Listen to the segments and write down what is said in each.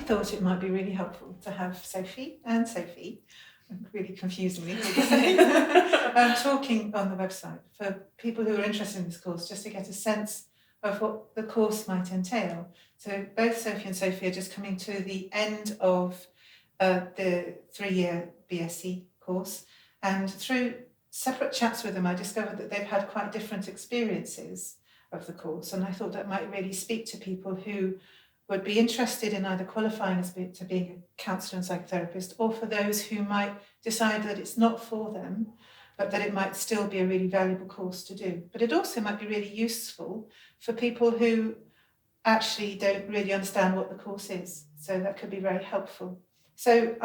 thought it might be really helpful to have Sophie, really confusingly, talking on the website for people who are interested in this course, just to get a sense of what the course might entail. So both Sophie and Sophie are just coming to the end of the 3-year BSc course, and through separate chats with them, I discovered that they've had quite different experiences of the course, and I thought that might really speak to people who would be interested in either qualifying to being a counsellor and psychotherapist, or for those who might decide that it's not for them, but that it might still be a really valuable course to do. But it also might be really useful for people who actually don't really understand what the course is. So that could be very helpful. So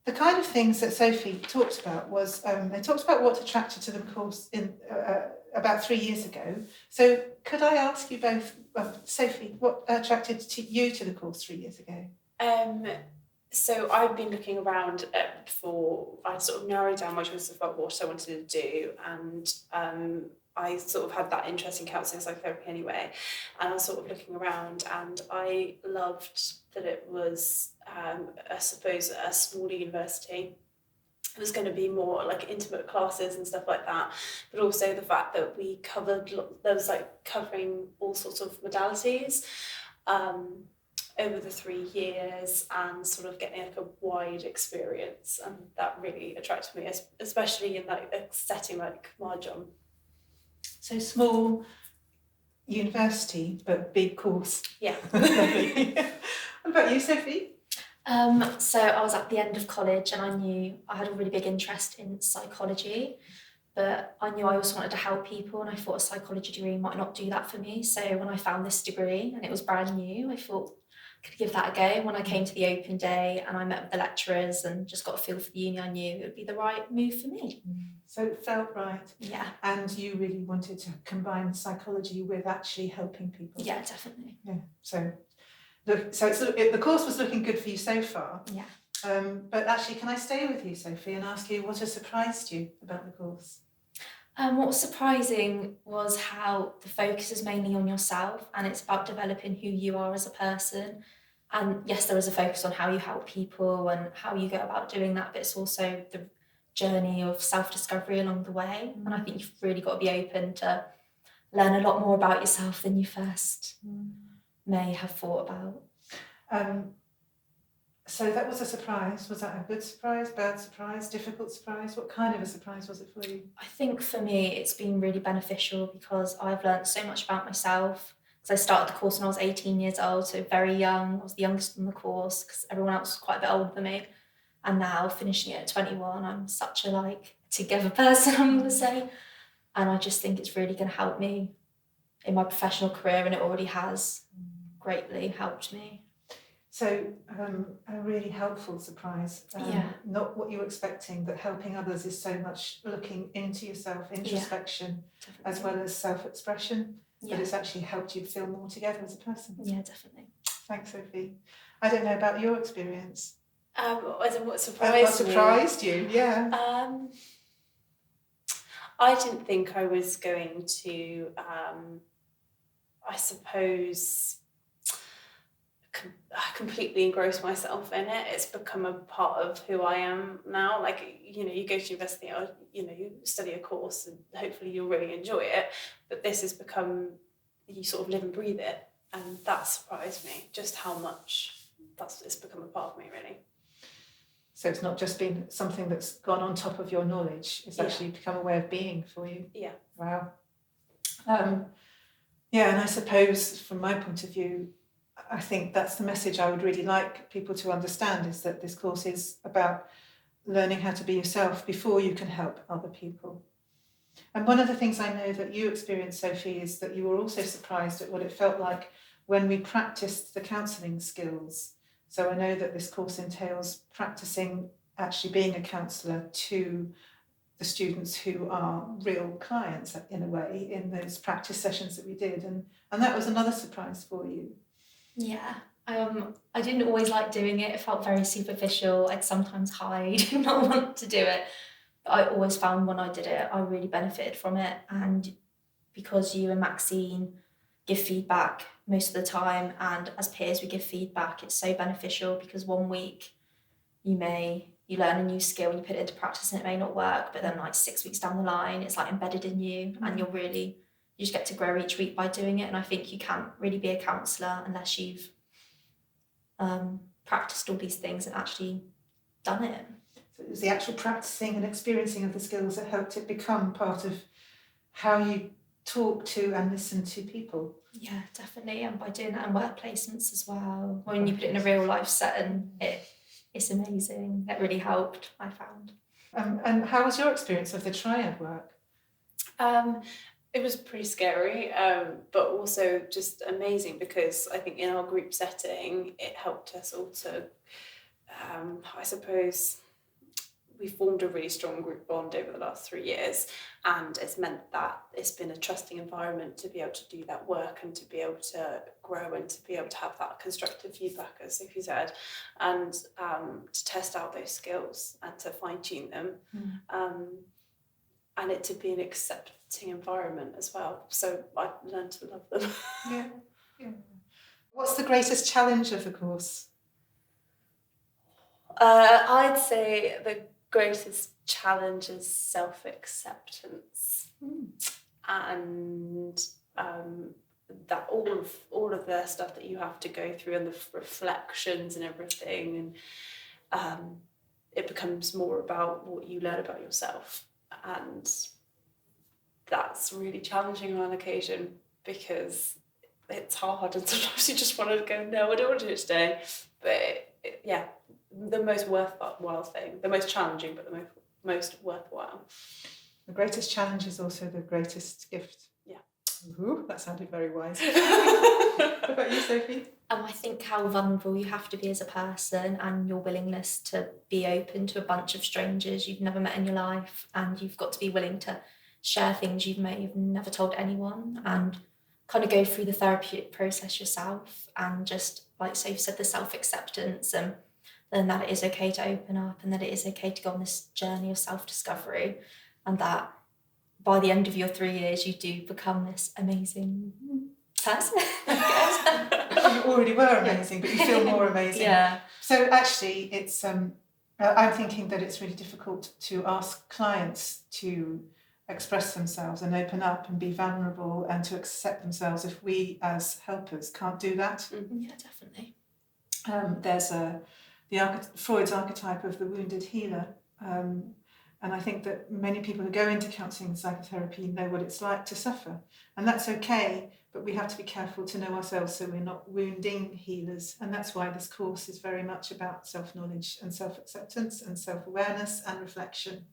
the kind of things that Sophie talked about was, they talked about what attracted to the course in about 3 years ago. So could I ask you both, Sophie, what attracted you to the course 3 years ago? So I've been looking around before I sort of narrowed down my choices about what I wanted to do, and I sort of had that interest in counselling and psychotherapy anyway, and I was sort of looking around, and I loved that it was, I suppose, a smaller university. It was going to be more like intimate classes and stuff like that, but also the fact that we covered, there was like covering all sorts of modalities over the 3 years, and sort of getting like a wide experience, and that really attracted me, especially in like a setting like Mahjong. So small university, but big course. Yeah. What about you, Sophie? So I was at the end of college, and I knew I had a really big interest in psychology, but I knew I also wanted to help people, and I thought a psychology degree might not do that for me. So when I found this degree and it was brand new, I thought I could give that a go. When I came to the open day and I met with the lecturers and just got a feel for the uni, I knew it would be the right move for me. So it felt right. Yeah. And you really wanted to combine psychology with actually helping people. Yeah, definitely. Yeah. So the course was looking good for you so far. Yeah. But actually, can I stay with you, Sophie, and ask you what has surprised you about the course? What was surprising was how the focus is mainly on yourself, and it's about developing who you are as a person. And yes, there is a focus on how you help people and how you go about doing that, but it's also the journey of self-discovery along the way. And I think you've really got to be open to learn a lot more about yourself than you first may have thought about. So that was a surprise. Was that a good surprise, bad surprise, difficult surprise? What kind of a surprise was it for you? I think for me it's been really beneficial because I've learned so much about myself. Because I started the course when I was 18 years old, so very young. I was the youngest in the course because everyone else was quite a bit older than me. And now finishing it at 21, I'm such a together person, I'm going to say. And I just think it's really going to help me in my professional career, and it already has greatly helped me. So a really helpful surprise. Not what you were expecting, but helping others is so much looking into yourself, introspection, as well as self-expression. But it's actually helped you feel more together as a person. Yeah, definitely. Thanks, Sophie. I don't know about your experience. What surprised me? What surprised you? Yeah. I didn't think I was going to, I suppose, completely engross myself in it. It's become a part of who I am now. You go to university, or you study a course, and hopefully you'll really enjoy it. But this has become, you sort of live and breathe it, and that surprised me just how much it's become a part of me, really. So it's not just been something that's gone on top of your knowledge; it's actually become a way of being for you. Yeah. Wow. And I suppose from my point of view, I think that's the message I would really like people to understand, is that this course is about learning how to be yourself before you can help other people. And one of the things I know that you experienced, Sophie, is that you were also surprised at what it felt like when we practiced the counselling skills. So I know that this course entails practicing actually being a counsellor to the students who are real clients, in a way, in those practice sessions that we did. And that was another surprise for you. Yeah, I didn't always like doing it. It felt very superficial. I'd sometimes hide and not want to do it. But I always found when I did it, I really benefited from it. And because you and Maxine give feedback most of the time, and as peers we give feedback. It's so beneficial because one week you learn a new skill and you put it into practice and it may not work, but then like 6 weeks down the line it's like embedded in you, and you just get to grow each week by doing it. And I think you can't really be a counsellor unless you've practiced all these things and actually done it. So it was the actual practicing and experiencing of the skills that helped it become part of how you talk to and listen to people. Yeah, definitely. And by doing that in work placements as well, when you put it in a real life setting, it's amazing. It really helped, I found. And how was your experience of the triad work? It was pretty scary, but also just amazing, because I think in our group setting it helped us all to, I suppose, we formed a really strong group bond over the last 3 years, and it's meant that it's been a trusting environment to be able to do that work and to be able to grow and to be able to have that constructive feedback, as Sophie said, and to test out those skills and to fine-tune them, and it to be an accepting environment as well. So I learned to love them. Yeah. What's the greatest challenge of the course? I'd say the greatest challenge is self-acceptance, and that all of the stuff that you have to go through and the reflections and everything, and it becomes more about what you learn about yourself, and that's really challenging on occasion because it's hard, and sometimes you just want to go, no, I don't want to do it today. But the most worthwhile thing, the most challenging, but the most worthwhile. The greatest challenge is also the greatest gift. Yeah. Ooh, that sounded very wise. What about you, Sophie? I think how vulnerable you have to be as a person, and your willingness to be open to a bunch of strangers you've never met in your life, and you've got to be willing to share things you've never told anyone, and kind of go through the therapeutic process yourself, and just, like Sophie said, the self-acceptance, and then that it is okay to open up, and that it is okay to go on this journey of self-discovery, and that by the end of your 3 years you do become this amazing person. You already were amazing, but you feel more amazing. Yeah. So actually it's I'm thinking that it's really difficult to ask clients to express themselves and open up and be vulnerable and to accept themselves if we as helpers can't do that. Yeah, definitely. There's Freud's archetype of the wounded healer, and I think that many people who go into counselling and psychotherapy know what it's like to suffer, and that's okay, but we have to be careful to know ourselves so we're not wounding healers, and that's why this course is very much about self-knowledge and self-acceptance and self-awareness and reflection,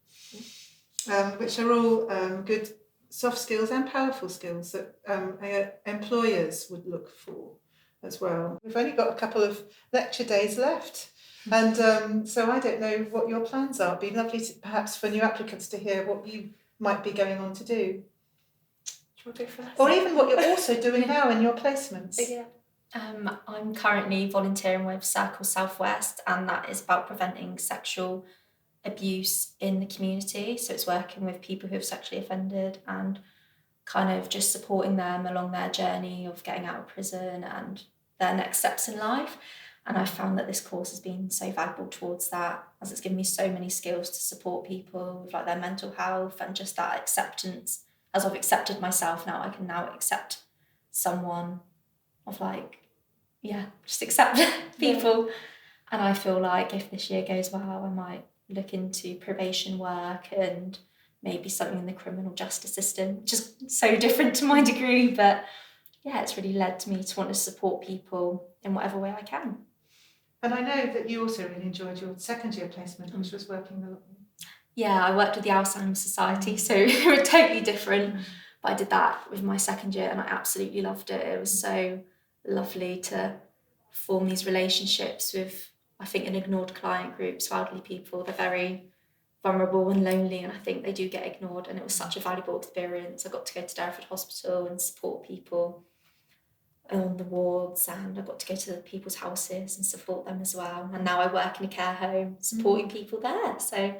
which are all good soft skills and powerful skills that employers would look for as well. We've only got a couple of lecture days left, and so I don't know what your plans are. It'd be lovely perhaps for new applicants to hear what you might be going on to do. Or even what you're also doing now in your placements. Yeah. I'm currently volunteering with Circle Southwest, and that is about preventing sexual abuse in the community. So it's working with people who have sexually offended and kind of just supporting them along their journey of getting out of prison and their next steps in life. And I found that this course has been so valuable towards that, as it's given me so many skills to support people with like their mental health and just that acceptance. As I've accepted myself now, I can now accept someone of just accept people. Yeah. And I feel like if this year goes well, I might look into probation work and maybe something in the criminal justice system, which is so different to my degree. But yeah, it's really led me to want to support people in whatever way I can. And I know that you also really enjoyed your second year placement, which was working Yeah, I worked with the Alzheimer's Society, so we're totally different. But I did that with my second year and I absolutely loved it. It was so lovely to form these relationships with, I think, an ignored client group. So elderly people, they're very vulnerable and lonely, and I think they do get ignored, and it was such a valuable experience. I got to go to Derriford Hospital and support people on the wards, and I got to go to people's houses and support them as well. And now I work in a care home supporting people there. So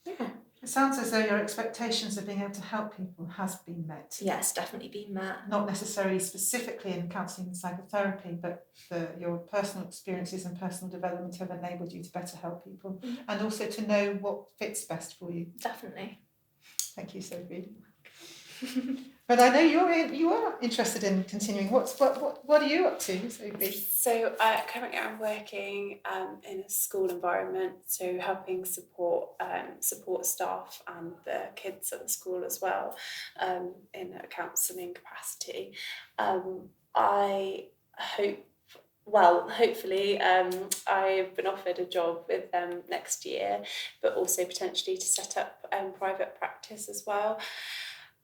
yeah. It sounds as though your expectations of being able to help people has been met. Yeah, it's definitely been met. Not necessarily specifically in counselling and psychotherapy, but your personal experiences and personal development have enabled you to better help people and also to know what fits best for you. Definitely. Thank you, Sophie. But I know you are interested in continuing. What are you up to, Sophie? So currently I'm working in a school environment, so helping support staff and the kids at the school as well, in a counselling capacity. Hopefully, I've been offered a job with them next year, but also potentially to set up private practice as well.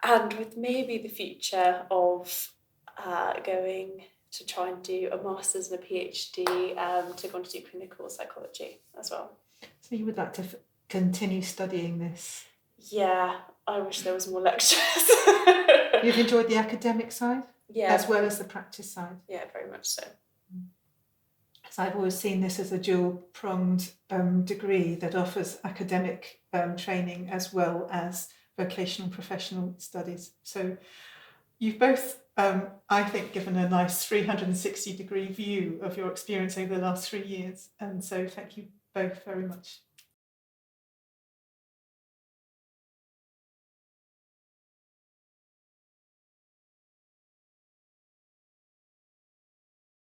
And with maybe the future of going to try and do a master's and a PhD to go on to do clinical psychology as well. So you would like to continue studying this? Yeah, I wish there was more lectures. You've enjoyed the academic side? Yeah. As well as the practice side? Yeah, very much so. So I've always seen this as a dual-pronged degree that offers academic training as well as vocational professional studies. So you've both, I think, given a nice 360-degree view of your experience over the last 3 years. And so thank you both very much.